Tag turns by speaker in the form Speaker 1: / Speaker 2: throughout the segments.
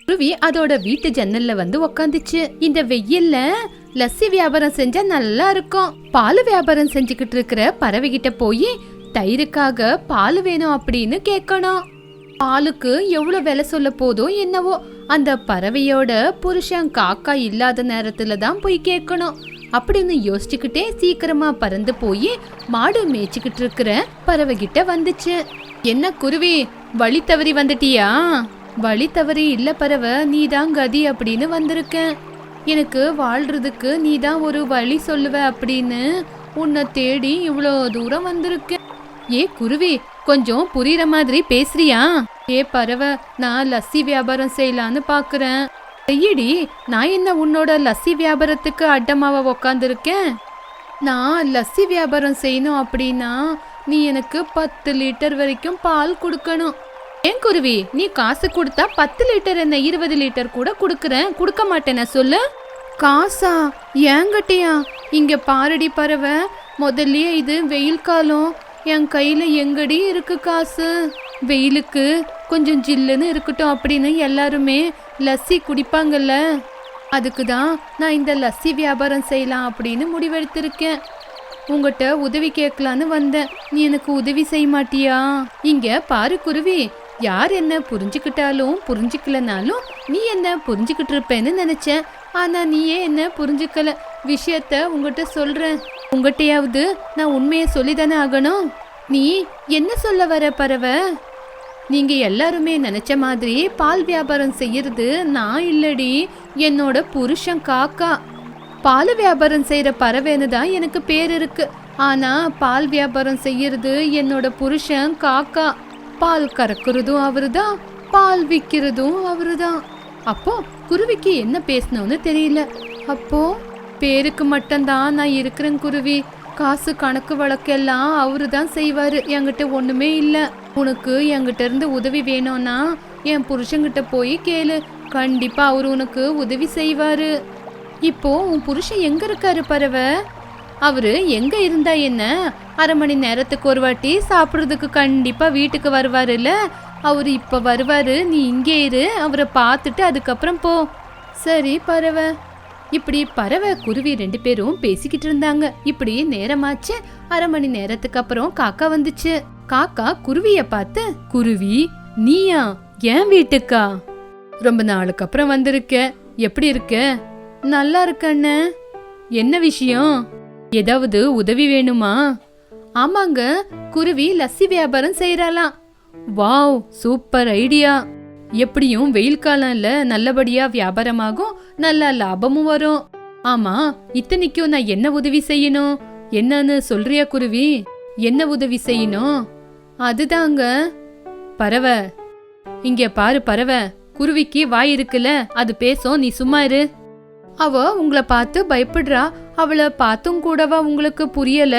Speaker 1: குருவி அதோட வீட்டு ஜன்னல்ல வந்து உக்காந்துச்சு. இந்த வெயில்ல லஸ்ஸி வியாபாரம் செஞ்சா நல்லா இருக்கும். பால் வியாபாரம் செஞ்சுக்கிட்டு இருக்கிற பறவை கிட்ட போய் தயிருக்காக பால் வேணும் அப்படின்னு கேட்கணும். பாலுக்கு எவ்வளவு விலை சொல்ல போதோ என்னவோ, அந்த பறவையோட புருஷன் காக்கா இல்லாத நேரத்துல தான் போய் கேட்கணும் அப்படின்னு யோசிச்சுக்கிட்டே சீக்கிரமா பறந்து போய் மாடு மேய்ச்சிக்கிட்டு இருக்கிற பறவை கிட்ட வந்துச்சு. என்ன குருவி, வழி தவறி வந்துட்டியா? வழி தவறி இல்ல பறவை, நீதான் கதி அப்படின்னு வந்திருக்கேன். எனக்கு வாழ்றதுக்கு நீதான் ஒரு வழி சொல்லுவ அப்படின்னு உன்னை தேடி இவ்வளோ தூரம் வந்திருக்கேன். ஏ குருவி, கொஞ்சம் புரியுற மாதிரி பேசுறியா? ஏ பறவை, நான் லஸ்ஸி வியாபாரம் செய்யலான்னு பாக்குறேன். செய்யடி, நான் என்ன உன்னோட லஸ்ஸி வியாபாரத்துக்கு அட்டமாவ உக்காந்துருக்கேன்? நான் லஸ்ஸி வியாபாரம் செய்யணும் அப்படின்னா நீ எனக்கு 10 லிட்டர் வரைக்கும் பால் கொடுக்கணும். ஏன் குருவி, நீ காசு கொடுத்தா 10 லிட்டர் என்ன 20 லிட்டர் கூட கொடுக்கறேன். கொடுக்க மாட்டேன சொல்லு. காசா? ஏங்கட்டியா? இங்க பாரடி பறவை, முதல்லயே இது வெயில் காலம், என் கையில எங்கடி இருக்கு காசு? வெயிலுக்கு கொஞ்சம் ஜில்லுன்னு இருக்கட்டும் அப்படின்னு எல்லாருமே லஸ்ஸி குடிப்பாங்கல்ல, அதுக்கு தான் நான் இந்த லஸ்ஸி வியாபாரம் செய்யலாம் அப்படின்னு முடிவெடுத்திருக்கேன். உங்ககிட்ட உதவி கேட்கலான்னு வந்தேன். நீ எனக்கு உதவி செய்ய மாட்டியா? இங்க பாரு குருவி, யார் என்ன புரிஞ்சுக்கிட்டாலும் புரிஞ்சுக்கலனாலும் நீ என்ன புரிஞ்சுக்கிட்டு இருப்பேன்னு நினைச்சேன். ஆனா நீயே என்ன புரிஞ்சுக்கல. விஷயத்த உங்ககிட்ட சொல்றேன். உங்ககிட்டயாவது நான் உண்மையை சொல்லிதானே ஆகணும். நீ என்ன சொல்ல வர பறவை? நீங்க எல்லாருமே நினைச்ச மாதிரி பால் வியாபாரம் செய்யறது நான் இல்லடி, என்னோட புருஷன் காக்கா. பால் வியாபாரம் செய்யற பறவைன்னு தான் எனக்கு பேர் இருக்கு. ஆனா பால் வியாபாரம் செய்யறது என்னோட புருஷன் காக்கா. பால் கறக்குறதும் அவருதான், பால் விற்கிறதும் அவருதான். அப்போ குருவிக்கு என்ன பேசணும்னு தெரியல. அப்போ பேருக்கு மட்டும்தான் நான் இருக்கிறேன் குருவி. காசு கணக்கு வழக்கெல்லாம் அவரு தான் செய்வாரு. என்கிட்ட ஒண்ணுமே இல்ல. உனக்கு என்கிட்ட இருந்து உதவி வேணும்னா என் புருஷன்கிட்ட போய் கேளு, கண்டிப்பா அவரு உனக்கு உதவி செய்வாரு. இப்போ உன் புருஷன் எங்க இருக்காரு பறவை? அவரு எங்க இருந்தா என்ன, அரை மணி நேரத்துக்கு ஒரு வாட்டி சாப்பிட்றதுக்கு கண்டிப்பா வீட்டுக்கு வருவாருல்ல, அவரு இப்ப வருவாரு. நீ இங்கே இரு, அவரை பார்த்துட்டு அதுக்கப்புறம் போ. சரி பறவை. இப்படி பறவை குருவி 2 பேரும் பேசிக்கிட்டு இருந்தாங்க. இப்படி நேரமாச்சு. அரை மணி நேரத்துக்கு அப்புறம் காக்கா வந்துச்சு. காக்கா குருவிய பார்த்து, குருவி நீயா என் வீட்டுக்கா? ரொம்ப நாளுக்கு அப்புறம் வந்திருக்க, எப்படி இருக்க? நல்லா இருக்கண்ண. என்ன விஷயம்? ஏதாவது உதவி வேணுமா? ஆமாங்க, குருவி லஸ்ஸி வியாபாரம் செய்யறாளாம். Wow, super idea. எப்படியும் வெயில் காலம் இல்ல, நல்லபடியா வியாபாரமாகும், நல்ல லாபமும் வரும். ஆமா, இத்தனைக்கும் நான் என்ன உதவி செய்யணும்? என்னன்னு சொல்றியா குருவி? என்ன உதவி செய்யணும்? அதுதாங்க பறவை. இங்க பாரு பறவை, குருவிக்கு வாய் இருக்குல்ல, அது பேசும், நீ சும்மா இரு. அவ உங்களை பார்த்து பயப்படுறா. அவளை பார்த்தும் கூடவா உங்களுக்கு புரியல?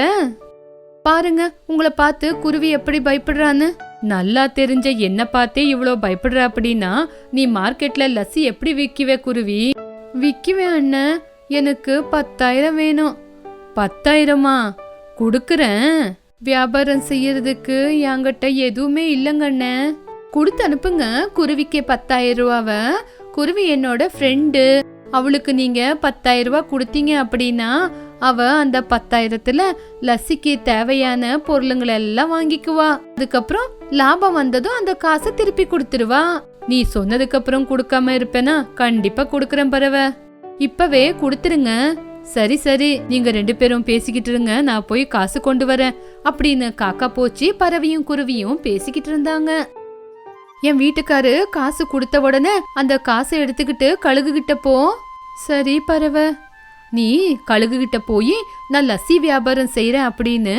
Speaker 1: பாருங்க, உங்களை பார்த்து குருவி எப்படி பயப்படுறான்னு. நல்லா தெரிஞ்ச என்ன பார்த்தே இவ்வளோ பயப்படுற அப்படின்னா நீ மார்க்கெட்ல லஸ்ஸி எப்படி விற்குவே குருவி? விற்குவேன் அண்ணன், எனக்கு 10,000 வேணும். 10,000மா? கொடுக்குறேன். வியாபாரம் செய்யறதுக்கு என்கிட்ட எதுவுமே இல்லைங்க அண்ணன். கொடுத்து அனுப்புங்க குருவிக்கு 10,000 ரூபாவ. குருவி என்னோட ஃப்ரெண்டு. அவளுக்கு நீங்க 10,000 ரூபாய் கொடுத்தீங்க அப்படின்னா அவ அந்த 10,000த்துல லஸ்ஸிக்கு தேவையான பொருளுங்களை எல்லாம் வாங்கிக்குவா. அதுக்கப்புறம் லாபம் வந்ததும் அந்த காசை திருப்பி கொடுத்துருவா. நீ சொன்னதுக்கு அப்புறம் கொடுக்காம இருப்பேனா? கண்டிப்பா கொடுக்கறேன் பறவை. இப்பவே கொடுத்துருங்க. சரி சரி, நீங்க 2 பேரும் பேசிக்கிட்டு இருங்க, நான் போய் காசு கொண்டு வரேன் அப்படின்னு காக்கா போச்சு. பறவையும் குருவியும் பேசிக்கிட்டு இருந்தாங்க. என் வீட்டுக்காரு காசு கொடுத்த உடனே அந்த காசை எடுத்துக்கிட்டு கழுகு கிட்ட போ. சரி பறவை. நீ கழுகு கிட்ட போய் நான் லஸ்ஸி வியாபாரம் செய்யறேன் அப்படின்னு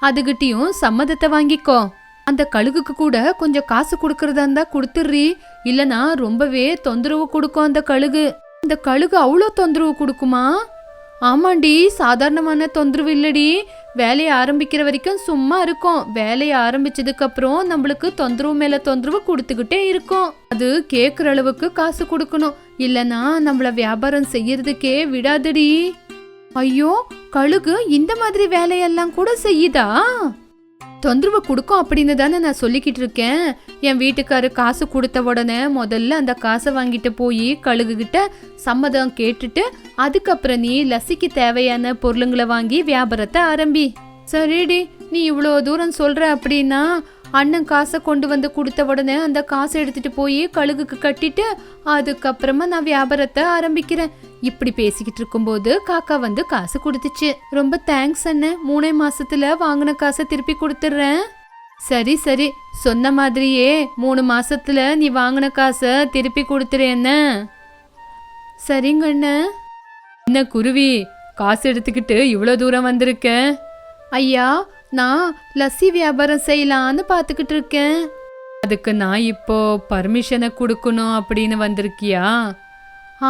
Speaker 1: அதுகிட்டயும் சம்மதத்தை வாங்கிக்கோ. அந்த கழுகுக்கு கூட கொஞ்சம் காசு கொடுக்கறதா இருந்தா கொடுத்துடுறீ, இல்லனா ரொம்பவே தொந்தரவு கொடுக்கும் அந்த கழுகு. அந்த கழுகு அவ்வளோ தொந்தரவு கொடுக்குமா? ஆமாண்டி, சாதாரணமான தொந்தரவு இல்லடி. வேலையை ஆரம்பிக்கிற வரைக்கும் சும்மா இருக்கும், வேலையை ஆரம்பிச்சதுக்கு அப்புறம் நம்மளுக்கு தொந்தரவு மேல தொந்தரவு கொடுத்துக்கிட்டே இருக்கும். அது கேக்குற அளவுக்கு காசு கொடுக்கணும், இல்லனா நம்மள வியாபாரம் செய்யறதுக்கே விடாதடி. ஐயோ, கழுகு இந்த மாதிரி வேலையெல்லாம் கூட செய்யுதா? தொந்தரவு கொடுக்கும் அப்படின்னு தானே நான் சொல்லிக்கிட்டு இருக்கேன். என் வீட்டுக்காரு காசு கொடுத்த உடனே முதல்ல அந்த காசை வாங்கிட்டு போய் கழுகுகிட்ட சம்மதம் கேட்டுட்டு அதுக்கப்புறம் நீ லஸ்ஸிக்கு தேவையான பொருளுங்களை வாங்கி வியாபாரத்தை ஆரம்பி. சரிடி, நீ இவ்வளோ தூரம் சொல்ற அப்படின்னா அண்ணன் காசை கொண்டு வந்து கொடுத்த உடனே அந்த காசை எடுத்துட்டு போய் கழுகுக்கு கட்டிட்டு அதுக்கப்புறமா நான் வியாபாரத்தை ஆரம்பிக்கிறேன். இப்படி பேசிக்கிட்டு இருக்கும்போது காக்கா வந்து காசு கொடுத்துச்சு. ரொம்ப தேங்க்ஸ் அண்ணன், 3 மாசத்துல வாங்கின காசை திருப்பி கொடுத்துட்றேன். சரி சரி, சொன்ன மாதிரியே 3 மாசத்துல நீ வாங்கின காசை திருப்பி கொடுத்துறேன்னு. சரிங்க அண்ணன். என்ன குருவி, காசு எடுத்துக்கிட்டு இவ்வளோ தூரம் வந்திருக்க? ஐயா, நான் லஸ்ஸி வியாபாரம் செய்யலான்னு பார்த்துக்கிட்டு இருக்கேன். அதுக்கு நான் இப்போ பர்மிஷனை கொடுக்கணும் அப்படின்னு வந்திருக்கியா?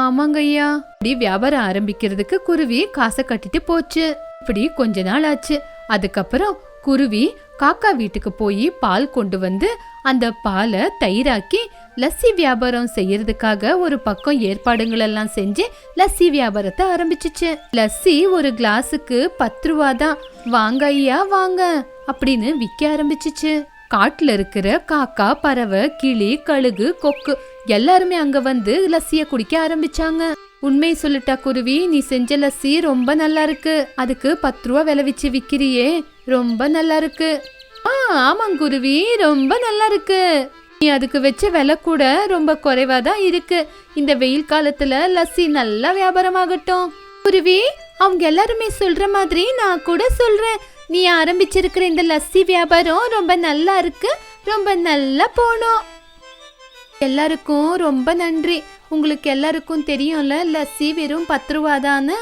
Speaker 1: ஆமாங்க ஐயா. இப்படி வியாபாரம் ஆரம்பிக்கிறதுக்கு குருவி காசை கட்டிட்டு போச்சு. இப்படி கொஞ்ச நாள் ஆச்சு. அதுக்கப்புறம் குருவி காக்கா வீட்டுக்கு போய் பால் கொண்டு வந்து அந்த பாலை தயிராக்கி லஸ்ஸி வியாபாரம் செய்யறதுக்காக ஒரு பக்கம் ஏற்பாடுகள் எல்லாம் செஞ்சு லஸ்ஸி வியாபாரத்தை ஆரம்பிச்சுச்சு. லஸ்ஸி ஒரு கிளாஸுக்கு 10 ரூபா தான். வாங்க ஐயா வாங்க அப்படின்னு விற்க ஆரம்பிச்சுச்சு. காட்டுல இருக்கிற காக்கா, பறவை, கிளி, கழுகு, கொக்கு எல்லாருமே அங்க வந்து லஸ்ஸிய குடிக்க ஆரம்பிச்சாங்க. உண்மையை சொல்லிட்டா குருவி, நீ செஞ்ச லஸ்ஸி ரொம்ப நல்லா இருக்கு. அதுக்கு 10 ரூபா விலை வச்சு விக்கிறியே, ரொம்ப நல்லா இருக்கு. ஆமாங்க குருவி, ரொம்ப நல்லா இருக்கு. நீ அதுக்கு வச்ச விலை கூட ரொம்ப குறைவாதான் இருக்கு. இந்த வெயில் காலத்துல லஸ்ஸி நல்லா வியாபாரமாகட்டும். குருவி, அவங்க எல்லாருமே சொல்ற மாதிரி நான் கூட சொல்றேன். நீ ஆரம்பிச்சிருக்கிற இந்த லஸ்ஸி வியாபாரம் ரொம்ப நல்லா இருக்கு, ரொம்ப நல்லா போனோம். எல்லாருக்கும் ரொம்ப நன்றி. உங்களுக்கு எல்லாருக்கும் தெரியும்ல, லஸ்ஸி வெறும் 10 ரூபாதான்னு.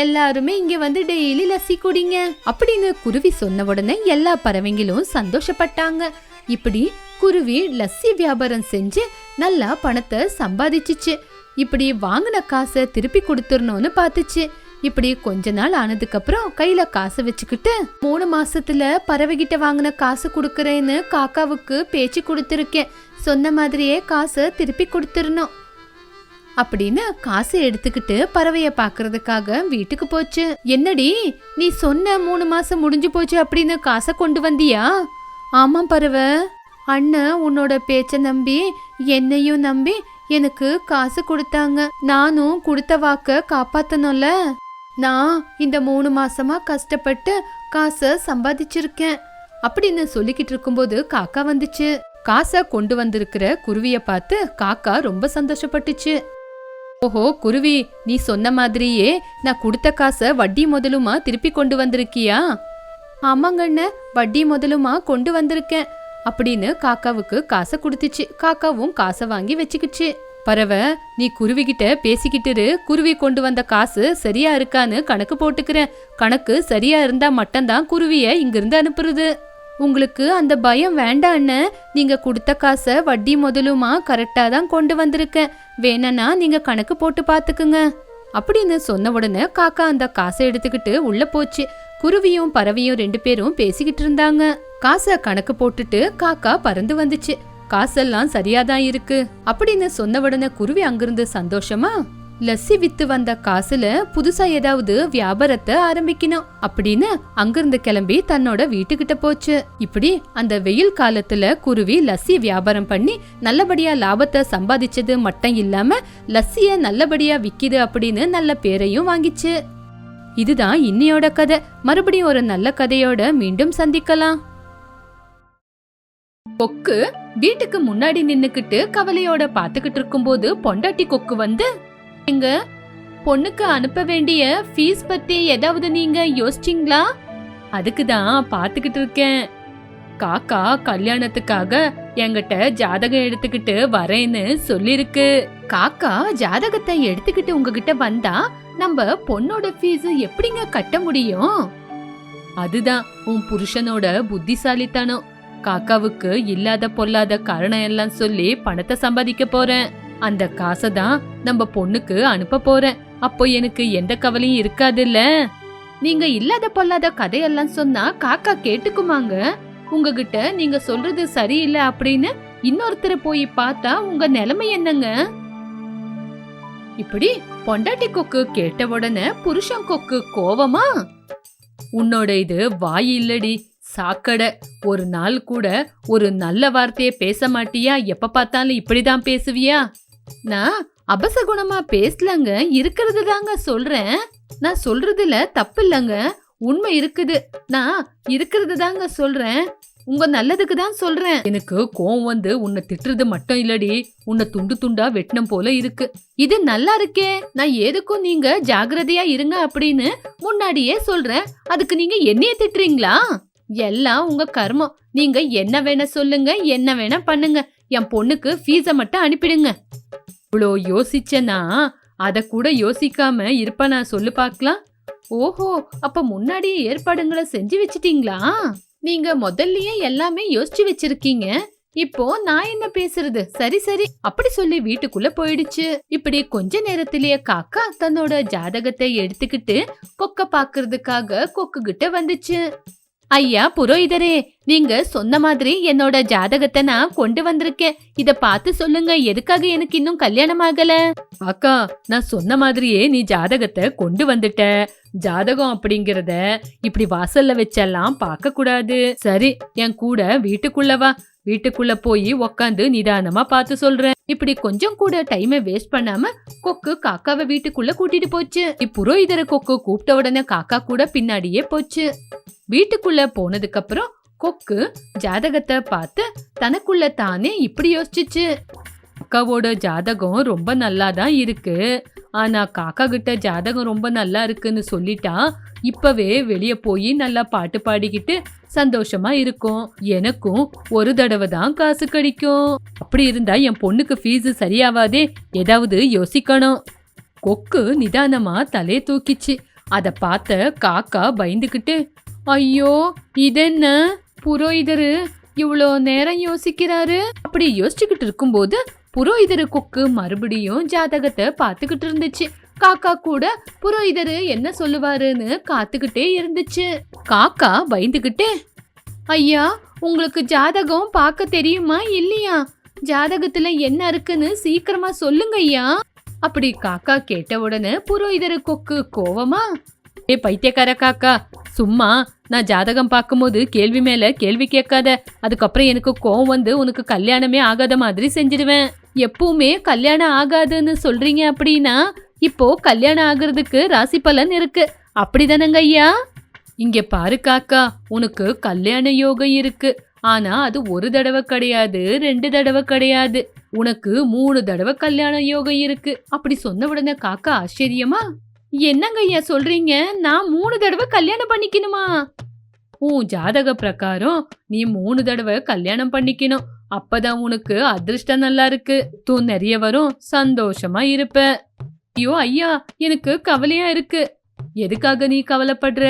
Speaker 1: எல்லாருமே இங்க வந்து டெய்லி லஸ்ஸி குடிங்க அப்படின்னு குருவி சொன்ன உடனே எல்லா பறவைங்களும் சந்தோஷப்பட்டாங்க. இப்படி குருவி லஸ்ஸி வியாபாரம் செஞ்சு நல்லா பணத்தை சம்பாதிச்சுச்சு. இப்படி வாங்கின காசை திருப்பி கொடுத்துடணும்னு பார்த்துச்சு. இப்படி கொஞ்ச நாள் ஆனதுக்கு அப்புறம் கையில காசை வச்சுக்கிட்டு 3 மாசத்துல பறவைகிட்ட வாங்கின காசு கொடுக்கறேன்னு காக்காவுக்கு பேச்சு கொடுத்துருக்கேன். சொன்ன மாதிரியே காசை திருப்பி கொடுத்துடணும் அப்படின்னு காசை எடுத்துக்கிட்டு பறவைய பாக்குறதுக்காக வீட்டுக்கு போச்சு. என்னடி, நீ சொன்ன 3 மாசம் முடிஞ்சு போச்சு அப்படின்னு காசை கொண்டு வந்தியா? ஆமாம் பறவை, அண்ணன் உன்னோட பேச்ச நம்பி என்னையும் நம்பி எனக்கு காசு கொடுத்தாங்க. நானும் கொடுத்த வாக்க காப்பாத்தணும்ல. நான் இந்த 3 மாசமா கஷ்டப்பட்டு காசை சம்பாதிச்சிருக்கேன் அப்படின்னு சொல்லிக்கிட்டு இருக்கும்போது காக்கா வந்துச்சு. காசை கொண்டு வந்திருக்கிற குருவிய பார்த்து காக்கா ரொம்ப சந்தோஷப்பட்டுச்சு. ஓஹோ குருவி, நீ சொன்ன மாதிரியே நான் கொடுத்த காசை வட்டி முதலுமா திருப்பி கொண்டு வந்திருக்கியா? ஆமாங்கண்ண, வட்டி முதலுமா கொண்டு வந்திருக்கேன் அப்படின்னு காக்காவுக்கு காசை கொடுத்துச்சு. காக்காவும் காசை வாங்கி வச்சுக்கிச்சு. பறவை, நீ குருவி கிட்ட பேசிக்கிட்டு குருவி கொண்டு வந்த காசு சரியா இருக்கான்னு கணக்கு போட்டுக்கிறேன். கணக்கு சரியா இருந்தா மட்டும்தான் குருவிய இங்கிருந்து அனுப்புறது. உங்களுக்கு அந்த பயம் வேண்டாம் அண்ணன். நீங்க கொடுத்த காசை வட்டி முதலுமா கரெக்டா தான் கொண்டு வந்திருக்கேன். வேணனா நீங்க கணக்கு போட்டு பாத்துக்குங்க அப்படின்னு சொன்ன உடனே காக்கா அந்த காசை எடுத்துக்கிட்டு உள்ள போச்சு. குருவியும் பறவையும் 2 பேரும் பேசிக்கிட்டு இருந்தாங்க. காசை கணக்கு போட்டுட்டு காக்கா பறந்து வந்துச்சு. காசெல்லாம் சரியாதான் இருக்கு அப்படின்னு சொன்ன உடனே குருவி அங்கிருந்து சந்தோஷமா லஸ்ஸி வித்து வந்த காசுல புதுசா ஏதாவது வியாபாரத்தை ஆரம்பிக்கணும் அப்படின்னு அங்கிருந்து கிளம்பி தன்னோட வீட்டுக்கிட்ட போச்சு. இப்படி அந்த வெயில் காலத்துல குருவி லஸ்ஸி வியாபாரம் பண்ணி நல்லபடியா லாபத்தை சம்பாதிச்சது மட்டும் இல்லாம லஸ்ஸிய நல்லபடியா விக்கிது அப்படின்னு நல்ல பேரையும் வாங்கிச்சு. இதுதான் இன்னையோட கதை. மறுபடியும் ஒரு நல்ல கதையோட மீண்டும் சந்திக்கலாம். கொக்கு வீட்டுக்கு முன்னாடி நின்னுக்கிட்டு கவலையோட பாத்துக்கிட்டு இருக்கும்போது பொண்டாட்டி கொக்கு வந்து, எங்க பொண்ணுக்கு அனுப்ப வேண்டிய ஃபீஸ் பத்தி ஏதாவது நீங்க யோசிச்சீங்களா? அதுக்குதான் பாத்துக்கிட்டு இருக்கேன். காக்கா கல்யாணத்துக்காக என்கிட்ட ஜாதகம் எடுத்துக்கிட்டு வரேன்னு சொல்லிருக்கு. காக்கா ஜாதகத்தை எடுத்துக்கிட்டு உங்ககிட்ட வந்தா நம்ம பொண்ணோட ஃபீஸ் எப்படிங்க கட்ட முடியும்? அதுதான் உன் புருஷனோட புத்திசாலித்தனம். காக்காவுக்கு இல்லாத பொல்லாத காரணம் எல்லாம் சொல்லி பணத்தை சம்பாதிக்க போறேன். அந்த காசை தான் நம்ம பொண்ணுக்கு அனுப்ப போறேன். அப்போ எனக்கு எந்த கவலையும் இருக்காதுல்ல. நீங்க இல்லாத பொல்லாத கதையெல்லாம் சொன்னா காக்கா கேட்டுக்குமாங்க? உங்ககிட்ட நீங்க சொல்றது சரியில்லை அப்படின்னு இன்னொருத்தரை போய் பார்த்தா உங்க நிலைமை என்னங்க? இப்படி பொண்டாட்டி கொக்கு கேட்ட உடனே புருஷன் கொக்கு கோவமா, உன்னோட இது வாய் இல்லடி, சாக்கடை. ஒரு நாள் கூட ஒரு நல்ல வார்த்தைய பேச மாட்டியா? எப்ப பார்த்தாலும் இப்படிதான் பேசுவியா? நான் அபசகுணமா பேசலங்க, இருக்கிறது தாங்க சொல்றேன். நான் சொல்றதுல தப்பு இல்லங்க, உண்மை இருக்குது. நான் இருக்கிறது தாங்க சொல்றேன், உங்க நல்லதுக்கு தான் சொல்றேன். எனக்கு கோவம் வந்து உன்னை திட்டுறது மட்டும் இல்லடி, உன்னை துண்டு துண்டா வெட்டினம் போல இருக்கு. இது நல்லா இருக்கே. நான் எதுக்கும் நீங்க ஜாகிரதையா இருங்க அப்படின்னு முன்னாடியே சொல்றேன், அதுக்கு நீங்க என்னைய திட்டுறீங்களா? எல்லாம் உங்க கர்மம். நீங்க என்ன வேணா சொல்லுங்க, என்ன வேணா பண்ணுங்க, என் பொண்ணுக்கு ஃபீஸ மட்டும் அனுப்பிடுங்க. இவ்வளோ யோசிச்சேன்னா அத கூட யோசிக்காம இருப்ப நான் சொல்லு பாக்கலாம். ஓஹோ, அப்ப முன்னாடியே ஏற்பாடுங்களை செஞ்சு வச்சிட்டீங்களா? நீங்க முதல்லயே எல்லாமே யோசிச்சு வச்சிருக்கீங்க. இப்போ நான் என்ன பேசுறது? சரி சரி, அப்படி சொல்லி வீட்டுக்குள்ள போயிடுச்சு. இப்படி கொஞ்ச நேரத்திலேயே காக்கா தன்னோட ஜாதகத்தை எடுத்துக்கிட்டு கொக்க பாக்குறதுக்காக கொக்கு கிட்ட வந்துச்சு. ஐயா புரோகிதரே, நீங்க சொன்ன மாதிரி என்னோட ஜாதகத்தை நான் கொண்டு வந்திருக்கேன். இத பார்த்து சொல்லுங்க, எதுக்காக எனக்கு இன்னும் கல்யாணம் ஆகல? அக்கா, நான் சொன்ன மாதிரியே நீ ஜாதகத்தை கொண்டு வந்துட்ட. ஜாதகம் அப்படிங்கறத இப்படி வாசல்ல வச்செல்லாம் பார்க்க கூடாது. சரி, என் கூட வீட்டுக்குள்ள வா. வீட்டுக்குள்ள போய் உக்காந்து நிதானமா பார்த்து சொல்றேன். இப்படி கொஞ்சம் கூட டைமை வேஸ்ட் பண்ணாம கொக்கு காக்காவை வீட்டுக்குள்ள கூட்டிட்டு போச்சு. புரோகிதர கொக்கு கூப்பிட்ட உடனே காக்கா கூட பின்னாடியே போச்சு. வீட்டுக்குள்ள போனதுக்கு அப்புறம் கொக்கு ஜாதகத்தை பார்த்து தனக்குள்ள தானே இப்படி யோசிச்சுச்சு. அக்காவோட ஜாதகம் ரொம்ப நல்லா தான் இருக்கு, ஆனா காக்கா கிட்ட ஜாதகம் ரொம்ப நல்லா இருக்குன்னு சொல்லிட்டா இப்பவே வெளியே போய் நல்லா பாட்டு பாடிக்கிட்டு சந்தோஷமா இருக்கும். எனக்கும் ஒரு தடவை தான் காசு கிடைக்கும். அப்படி இருந்தா என் பொண்ணுக்கு ஃபீஸ் சரியாவாதே, ஏதாவது யோசிக்கணும். கொக்கு நிதானமா தலையை தூக்கிச்சு. அத பார்த்த காக்கா பயந்துகிட்டு, ஐயோ இதென்ன புரோகிதரு இவ்வளோ நேரம் யோசிக்கிறாரு? அப்படி யோசிச்சுக்கிட்டு இருக்கும்போது புரோகிதரு கொக்கு மறுபடியும் ஜாதகத்தை பார்த்துக்கிட்டு இருந்துச்சு. காக்கா கூட புரோகிதரு என்ன சொல்லுவாருன்னு காத்துக்கிட்டே இருந்துச்சு. காக்கா பயந்துகிட்டே, ஐயா உங்களுக்கு ஜாதகம் பார்க்க தெரியுமா இல்லையா? ஜாதகத்துல என்ன இருக்குன்னு சீக்கிரமா சொல்லுங்க ஐயா. அப்படி காக்கா கேட்ட உடனே புரோகிதரு கொக்கு கோவமா, ஏ பைத்தியக்கார காக்கா, சும்மா நான் ஜாதகம் பார்க்கும்போது கேள்வி மேல கேள்வி கேட்காத. அதுக்கப்புறம் எனக்கு கோவம் வந்து உனக்கு கல்யாணமே ஆகாத மாதிரி செஞ்சிடுவேன். எப்பவுமே கல்யாணம் ஆகாதுன்னு சொல்றீங்க அப்படின்னா இப்போ கல்யாணம் ஆகுறதுக்கு ராசி பலன் இருக்கு, அப்படிதானங்க ஐயா? இங்க பாரு காக்கா, உனக்கு கல்யாண யோகம் இருக்கு. ஆனா அது ஒரு தடவை கிடையாது, 2 தடவை கிடையாது, உனக்கு 3 தடவை கல்யாண யோகம் இருக்கு. அப்படி சொன்ன உடனே காக்கா ஆச்சரியமா, என்னங்க ஐயா சொல்றீங்க? நான் 3 தடவை கல்யாணம் பண்ணிக்கணுமா? உன் ஜாதக பிரகாரம் நீ 3 தடவை கல்யாணம் பண்ணிக்கணும். அப்பதான் உனக்கு அதிர்ஷ்டம் நல்லா இருக்கு, தூ நிறைய வரும், சந்தோஷமா இருப்ப. ஐயோ ஐயா, எனக்கு கவலையா இருக்கு. எதுக்காக நீ கவலைப்படுற?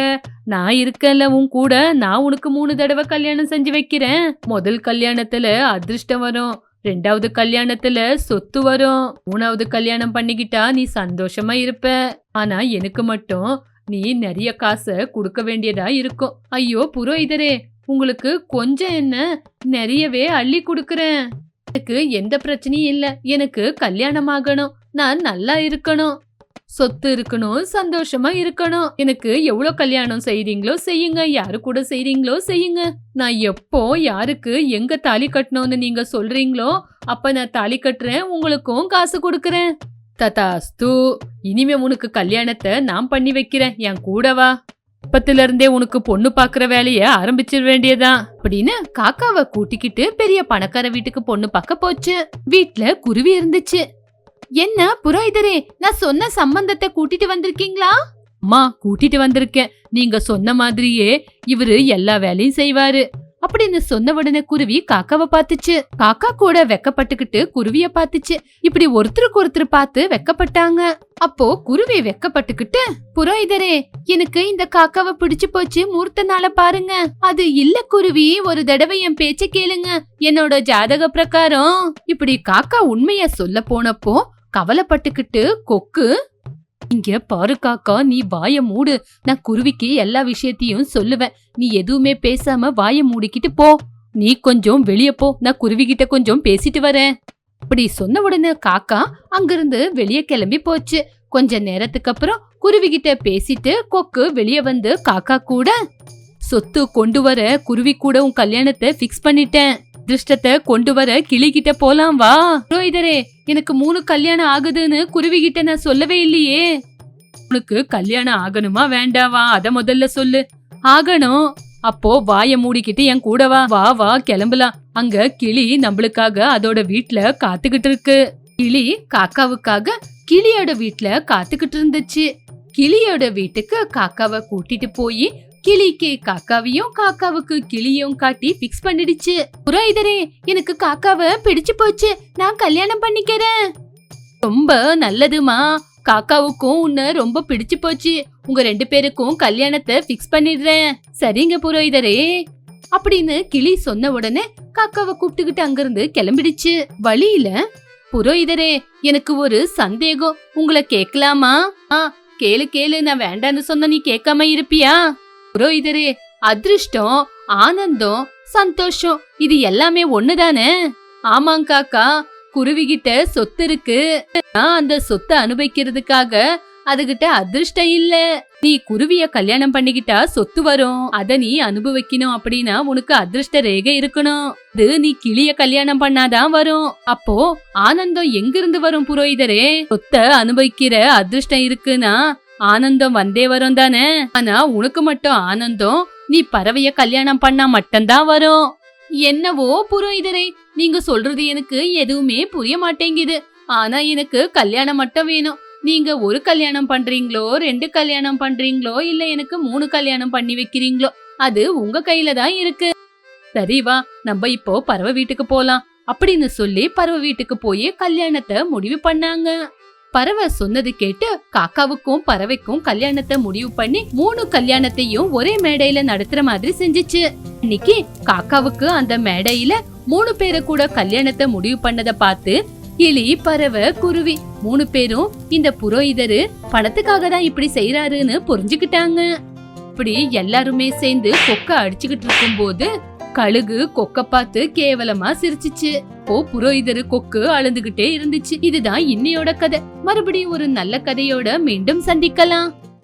Speaker 1: நான் இருக்கல உன் கூட, நான் உனக்கு 3 தடவை கல்யாணம் செஞ்சு வைக்கிறேன். முதல் கல்யாணத்துல அதிர்ஷ்டம் வரும், 2வது கல்யாணத்துல சொத்து வரும், 3வது கல்யாணம் பண்ணிக்கிட்டா நீ சந்தோஷமா இருப்ப. ஆனா எனக்கு மட்டும் நீ நிறைய காசை கொடுக்க வேண்டியதா இருக்கும். ஐயோ புரோகிதரே, உங்களுக்கு கொஞ்சம் என்ன, நிறையவே அள்ளி கொடுக்கறேன். எனக்கு எந்த பிரச்சனையும் இல்ல. எனக்கு கல்யாணம் ஆகணும், நான் நல்லா இருக்கணும், சொத்து இருக்கணும், சந்தோஷமா இருக்கணும். எனக்கு எவ்வளவு கல்யாணம் செய்றீங்களோ செய்யுங்க, யாரு கூட செய்றீங்களோ செய்யுங்க. நான் எப்போ யாருக்கு எங்க தாலி கட்டணும்னு நீங்க சொல்றீங்களோ அப்ப நான் தாலி கட்டுறேன், உங்களுக்கும் காசு கொடுக்கறேன். ததாஸ்து, இனிமே உனக்கு கல்யாணத்தை நான் பண்ணி வைக்கிறேன், என் கூட வா. இப்பத்துல இருந்தே உனக்கு பொண்ணு பாக்குற வேலைய ஆரம்பிச்சிட வேண்டியதான் அப்படின்னு காக்காவை கூட்டிக்கிட்டு பெரிய பணக்கார வீட்டுக்கு பொண்ணு பார்க்க போச்சு. வீட்ல குருவி இருந்துச்சு. என்ன புரோகிதரே, நான் சொன்ன சம்பந்தத்தை கூட்டிட்டு வந்திருக்கீங்களா? அம்மா கூட்டிட்டு வந்திருக்கேன், நீங்க சொன்ன மாதிரியே இவரு எல்லா வேலையும் செய்வாரு அப்படின்னு சொன்ன உடனே குருவி காக்காவை பார்த்துச்சு. காக்கா கூட வெக்கப்பட்டுக்கிட்டு குருவிய பார்த்துச்சு. இப்படி ஒருத்தருக்கு ஒருத்தர் பார்த்து வெக்கப்பட்டாங்க. அப்போ குருவி வெக்கப்பட்டுக்கிட்டு, புரோகிதரே எனக்கு இந்த காக்காவை பிடிச்சு போச்சு, மூர்த்த நாள பாருங்க. அது இல்ல குருவி, ஒரு தடவை என் பேச்ச கேளுங்க, என்னோட ஜாதக பிரகாரம். இப்படி காக்கா உண்மைய சொல்ல போனப்போ கவலைப்பட்டுக்கிட்டு கொக்கு, இங்க பாரு காக்கா, நீ வாய மூடு, நான் குருவிக்கு எல்லா விஷயத்தையும் சொல்லுவேன், நீ எதுவுமே பேசாம வாய மூடிக்கிட்டு போ. நீ கொஞ்சம் வெளிய போ, நான் குருவி கிட்ட கொஞ்சம் பேசிட்டு வரேன். அப்படி சொன்ன உடனே காக்கா அங்கிருந்து வெளியே கிளம்பி போச்சு. கொஞ்ச நேரத்துக்கு அப்புறம் குருவி கிட்ட பேசிட்டு கொக்கு வெளியே வந்து காக்கா கூட, சொத்து கொண்டு வர குருவி கூட உன் கல்யாணத்தை பிக்ஸ் பண்ணிட்டேன். அதிர்ஷ்டத்தை கொண்டு வர கிளி கிட்ட போலாம் வா. புரோகிதரே, எனக்கு 3 கல்யாணம் ஆகுதுன்னு குருவி கிட்ட நான் சொல்லவே இல்லையே. உனக்கு கல்யாணம் ஆகணுமா வேண்டாவா அத முதல்ல சொல்லு. ஆகணும். அப்போ வாய மூடிக்கிட்டு என் கூட வா. வா வா கிளம்பலாம். அங்க கிளி நம்மளுக்காக அதோட வீட்ல காத்துக்கிட்டு இருக்கு. கிளி காக்காவுக்காக கிளியோட வீட்ல காத்துக்கிட்டு இருந்துச்சு. கிளியோட வீட்டுக்கு காக்காவை கூட்டிட்டு போய் கிளிக்கு காக்காவையும் காக்காவுக்கு கிளியும் காட்டி பிக்ஸ் பண்ணிடுச்சு. புரோகிதரே, எனக்கு காக்காவை பிடிச்சு போச்சு. நான் கல்யாணம் பண்ணிக்கிறேன். ரொம்ப நல்லதுமா. காக்காவுக்கும் உன்னை ரொம்ப பிடிச்சு போச்சு. உங்க 2 பேருக்கும் கல்யாணத்தை பிக்ஸ் பண்ணிடுறேன். சரிங்க புரோகிதரே அப்படின்னு கிளி சொன்ன உடனே காக்காவை கூப்பிட்டுக்கிட்டு அங்கிருந்து கிளம்பிடுச்சு. வழியில, புரோகிதரே, எனக்கு ஒரு சந்தேகம், உங்களை கேட்கலாமா? கேளு கேளு, நான் வேண்டான்னு சொன்ன நீ கேட்காம இருப்பியா? புரோகிதரே, அதிர்ஷ்டம், ஆனந்தம், சந்தோஷம் இது எல்லாமே ஒண்ணுதானே? ஆமாங்க காக்கா, குருவிகிட்ட சொத்து இருக்கு. நான் அந்த சொத்தை அனுபவிக்கிறதுக்காக அதுகிட்ட அதிர்ஷ்டம் இல்ல. நீ குருவிய கல்யாணம் பண்ணிக்கிட்டா சொத்து வரும். அத நீ அனுபவிக்கணும் அப்படின்னா உனக்கு அதிர்ஷ்ட ரேகை இருக்கணும். இது நீ கிளிய கல்யாணம் பண்ணாதான் வரும். அப்போ ஆனந்தம் எங்கிருந்து வரும் புரோகிதரே? சொத்தை அனுபவிக்கிற அதிர்ஷ்டம் இருக்குன்னா ஆனந்தம் வந்தே வரும் தானே. ஆனா உனக்கு மட்டும் ஆனந்தம் நீ பறவைய கல்யாணம் பண்ணா மட்டும்தான் வரும். என்னவோ புரோகிதரே, நீங்க சொல்றது எனக்கு எதுவுமே புரிய மாட்டேங்குது. ஆனா எனக்கு கல்யாணம் மட்டும் வேணும். நீங்க 1 கல்யாணம் பண்றீங்களோ 2 கல்யாணம் பண்றீங்களோ இல்ல எனக்கு 3 கல்யாணம் பண்ணி வைக்கிறீங்களோ அது உங்க கையில தான் இருக்கு. சரி வா, நம்ம இப்போ பறவை வீட்டுக்கு போலாம் அப்படின்னு சொல்லி பறவை வீட்டுக்கு போய் கல்யாணத்தை முடிவு பண்ணாங்க. பறவை சொன்னது கேட்டு காக்காவுக்கும் பறவைக்கும் கல்யாணத்தை முடிவு பண்ணி 3 கல்யாணத்தையும் ஒரே மேடையில நடத்துற மாதிரி செஞ்சுச்சு. இன்னைக்கு காக்காவுக்கு அந்த மேடையில 3 பேரை கூட கல்யாணத்தை முடிவு பண்ணத பார்த்து கிளி, பறவை, குருவி 3 பேரும் இந்த புரோகிதரு பணத்துக்காக தான் இப்படி செய்யறாருன்னு புரிஞ்சுக்கிட்டாங்க. இப்படி எல்லாருமே சேர்ந்து கொக்க அடிச்சுக்கிட்டு இருக்கும் போது கழுகு கொக்க பார்த்து கேவலமா சிரிச்சிச்சு. புரோகிதரு கொக்கு அழுந்துகிட்டே இருந்துச்சு. இதுதான் இன்னையோட கதை. மறுபடியும் ஒரு நல்ல கதையோட மீண்டும் சந்திக்கலாம்.